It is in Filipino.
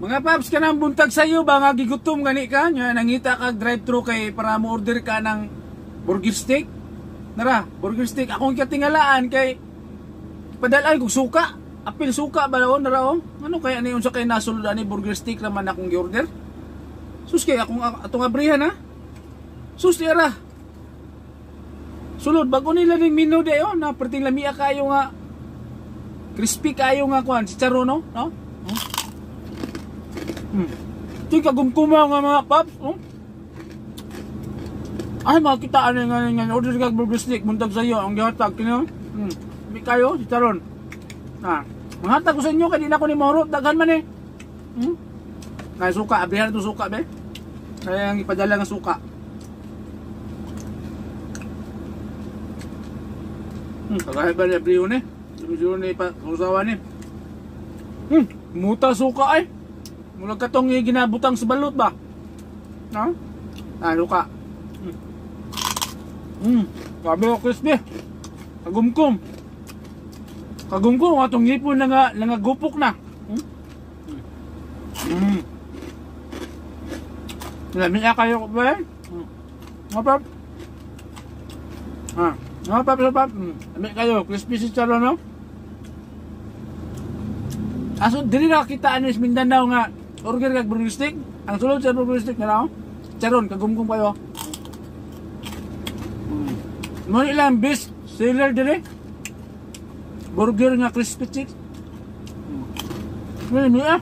Mga paps, ka nang buntag sa iyo ba nga gigutom gani ka nya nangita ka drive-thru kay para mo order ka ng burger steak. Nara, burger steak akong katingalaan kay padalan kog suka. Apil suka ba daw nara oh. Ano kaya ni unsa kay nasulod ani burger steak naman akong gi-order? Sus kay akong atong abrihan ha. Sus tira. Sulod bago nila ning menu de oh na perting lamia kayo nga crispy kayo nga kuan chicharon no? Ito kagumkuma nga mga paps, oh? Ay, makitaan na nga order kag burger steak, muntag sa iyo, ang gihatag, kino? Hindi kayo, si Charon. Mahatag ko sa inyo, kaya di na ako ni Mauro, daghan man eh. Kaya suka, abrihan ito suka, be. Kaya ang ipadala nga suka. Kagahit ba ni abriho ni? Abriho ni pausawan ni. Muta suka ay. Mula katong ginabutang sa balot ba? No? Suka. Sabi ko crispy. Kagumkum. Kagumkum atong ngipon nga gupok na. Lamia kayo ba? Ngapap. Ngapap. Lamia kayo crispy si Charo no? Aso dili na kita anis Mindanao nga order kag burger steak. Ang sulod sa burger steak na Charon kagumkum kayo. Mo ilang best seller dire. Burger nga crispy chick. Mini ah.